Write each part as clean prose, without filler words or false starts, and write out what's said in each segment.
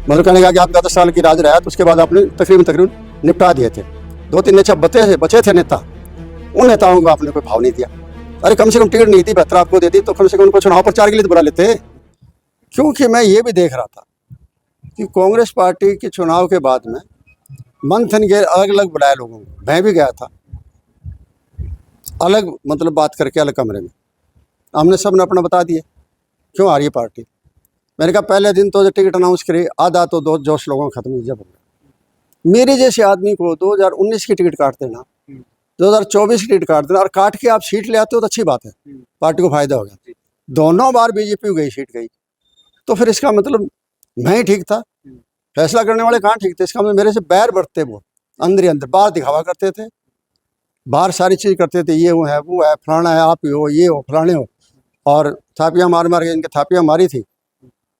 मतलब कहने का कि आपका 10 साल की राज रहा है, तो उसके बाद आपने तकरीबन निपटा दिए थे। 2-3 नेता बचे थे नेता, उन नेताओं को आपने कोई भाव नहीं दिया। अरे कम से कम टिकट नहीं थी, बेहतर आपको देती तो कम से कम उनको चुनाव प्रचार के लिए तो बुला लेते। क्योंकि मैं ये भी देख रहा था कि कांग्रेस पार्टी के चुनाव के बाद में मंथन के अलग अलग बुलाए लोगों को, मैं भी गया था, अलग मतलब बात करके अलग कमरे में हमने सब ने अपना बता दिए क्यों आ रही है पार्टी। मैंने कहा पहले दिन तो जो टिकट अनाउंस करी आधा तो दो जोश लोगों का खत्म हो गया। मेरे जैसे आदमी को 2019 की टिकट काट देना, 2024 की टिकट काट देना और काट के आप सीट ले आते हो तो अच्छी बात है, पार्टी को फायदा हो गया। दोनों बार बीजेपी गई, सीट गई, तो फिर इसका मतलब मैं ही ठीक था, फैसला करने वाले कहाँ ठीक थे। इसका मतलब मेरे से बैर बढ़ते, वो अंदर ही अंदर बाहर दिखावा करते थे, बाहर सारी चीज़ करते थे, ये है वो है फलाना है, आप ही हो, ये हो फलाने हो, और थापियाँ मार मार के इनके थापियाँ मारी थी।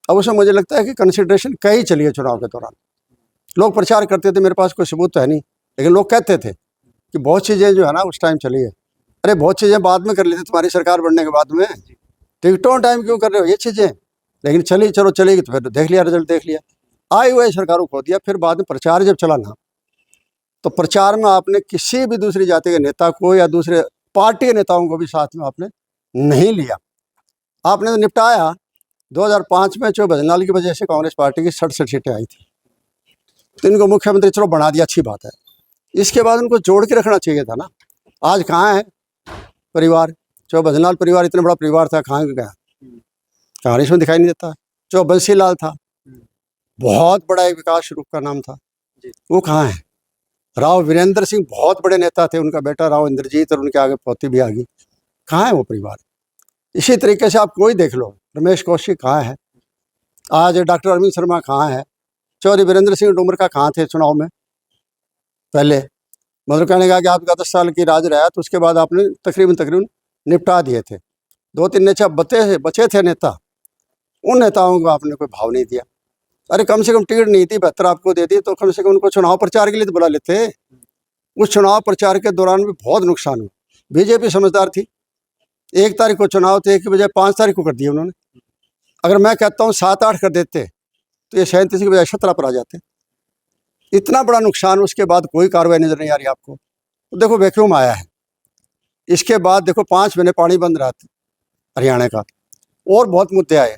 अब उसमें मुझे लगता है कि कंसिडरेशन कहीं चली है। चुनाव के दौरान लोग प्रचार करते थे, मेरे पास कोई सबूत तो है नहीं, लेकिन लोग कहते थे कि बहुत चीज़ें जो है ना उस टाइम चली है। अरे बहुत चीज़ें बाद में कर ली थी तुम्हारी सरकार बनने के बाद में, टिकटों टाइम क्यों कर रहे हो ये चीज़ें, लेकिन चली, चलो चलेगी तो फिर देख लिया, रिजल्ट देख लिया, आई हुई सरकारों को दिया। फिर बाद में प्रचार जब चला ना, तो प्रचार में आपने किसी भी दूसरी जाति के नेता को या दूसरे पार्टी के नेताओं को भी साथ में आपने नहीं लिया। आपने तो निपटाया। 2005 में जो भजनलाल की वजह से कांग्रेस पार्टी की 67 सीटें आई थी, तो इनको मुख्यमंत्री चलो बना दिया, अच्छी बात है। इसके बाद उनको जोड़ के रखना चाहिए था ना। आज कहाँ है परिवार? जो भजनलाल परिवार इतना बड़ा परिवार था, कहाँ गया? कहानी इसमें दिखाई नहीं देता। जो बंसी लाल था, बहुत बड़ा एक विकास स्वरूप का नाम था, वो कहाँ है? राव वीरेंद्र सिंह बहुत बड़े नेता थे, उनका बेटा राव इंद्रजीत और उनके आगे पोती भी आ गई, कहाँ है वो परिवार? इसी तरीके से आप कोई देख लो, रमेश कौशिक कहाँ है? आज डॉक्टर अरविंद शर्मा कहाँ है? चौधरी वीरेंद्र सिंह डूमर का कहाँ थे चुनाव में पहले? मतलब कहने का कि आपका 10 साल की राज रहा है, तो उसके बाद आपने तकरीबन निपटा दिए थे। 2-3 नेता बचे थे नेता, उन नेताओं को आपने कोई भाव नहीं दिया। अरे कम से कम टिकट नहीं थी, बेहतर आपको देती तो कम से कम उनको चुनाव प्रचार के लिए तो बुला लेते। उस चुनाव प्रचार के दौरान भी बहुत नुकसान हुआ। बीजेपी समझदार थी, 1 तारीख को चुनाव थे, 1 की बजाय 5 तारीख को कर दिए उन्होंने। अगर मैं कहता हूँ 7-8 कर देते तो ये 37 की बजाय 17 पर आ जाते। इतना बड़ा नुकसान, उसके बाद कोई कार्रवाई नजर नहीं आ रही आपको। तो देखो वैक्यूम आया है, इसके बाद देखो 5 महीने पानी बंद रहा था हरियाणा का, और बहुत मुद्दे आए।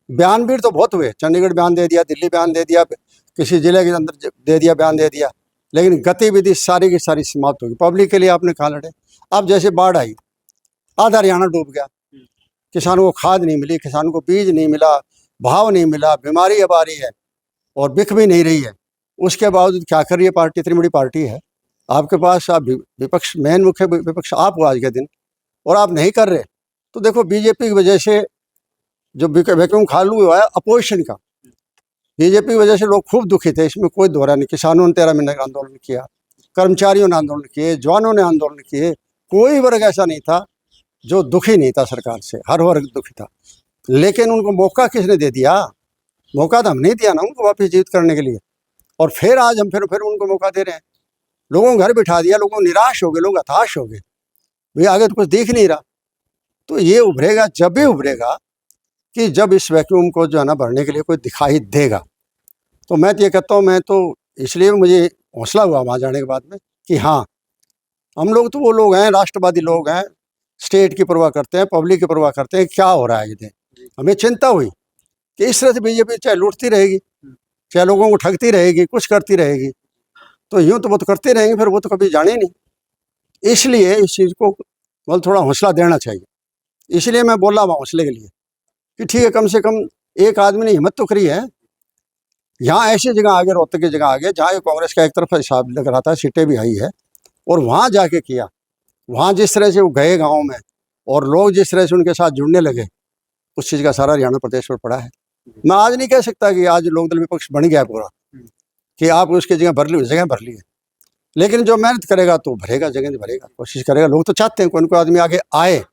बयान भी तो बहुत हुए, चंडीगढ़ बयान दे दिया, दिल्ली बयान दे दिया, किसी जिले के अंदर दे दिया, बयान दे दिया, लेकिन गतिविधि सारी की सारी समाप्त होगी। पब्लिक के लिए आपने कहाँ लड़े? अब जैसे बाढ़ आई, आधा हरियाणा डूब गया, किसानों को खाद नहीं मिली, किसानों को बीज नहीं मिला, भाव नहीं मिला, बीमारी अब आ रही है और बिक भी नहीं रही है। उसके बावजूद क्या कर रही है पार्टी? इतनी बड़ी पार्टी है आपके पास, आप विपक्ष, मेन मुख्य विपक्ष आप हो आज के दिन, और आप नहीं कर रहे। तो देखो बीजेपी की वजह से जो वैक्यूम खाली हुआ है अपोजिशन का, बीजेपी की वजह से लोग खूब दुखी थे, इसमें कोई दोहरा नहीं। किसानों ने 13 महीने का आंदोलन किया, कर्मचारियों ने आंदोलन किए, जवानों ने आंदोलन किए, कोई वर्ग ऐसा नहीं था जो दुखी नहीं था सरकार से, हर वर्ग दुखी था। लेकिन उनको मौका किसने दे दिया? मौका तो हम नहीं दिया ना उनको वापस जीत करने के लिए, और फिर आज हम फिर उनको मौका दे रहे हैं। लोगों को घर बिठा दिया, लोगों निराश हो गए, लोग हताश हो गए, भाई आगे तो कुछ दिख नहीं रहा। तो ये उभरेगा, जब भी उभरेगा कि जब इस वैक्यूम को जो है ना भरने के लिए कोई दिखाई देगा। तो मैं तो ये कहता हूँ, मैं तो इसलिए मुझे हौसला हुआ वहाँ जाने के बाद में कि हाँ, हम लोग तो वो लोग हैं, राष्ट्रवादी लोग हैं, स्टेट की परवाह करते हैं, पब्लिक की परवाह करते हैं, क्या हो रहा है ये। हमें चिंता हुई कि इस तरह से बीजेपी चाहे लूटती रहेगी, चाहे लोगों को ठगती रहेगी, कुछ करती रहेगी, तो यूँ तो वो तो करते रहेंगे, फिर वो तो कभी जाने नहीं। इसलिए इस चीज़ को मतलब थोड़ा हौसला देना चाहिए। इसलिए मैं बोला वहाँ हौसले के लिए कि ठीक है, कम से कम एक आदमी ने हिम्मत तो करी है। यहाँ ऐसी जगह आगे, रोहतक की जगह आगे, जहाँ कांग्रेस का एक तरफ हिसाब लग रहा था, सीटें भी आई है, और वहाँ जाके किया। वहाँ जिस तरह से वो गए गाँव में, और लोग जिस तरह से उनके साथ जुड़ने लगे, उस चीज़ का सारा हरियाणा प्रदेश पर पड़ा है। मैं आज नहीं कह सकता कि आज लोकदल विपक्ष बन गया पूरा, कि आप उसकी जगह भर ली, उस जगह भर ली है, लेकिन जो मेहनत करेगा तो भरेगा, जगह भरेगा, कोशिश करेगा। लोग तो चाहते हैं कोई आदमी आगे आए,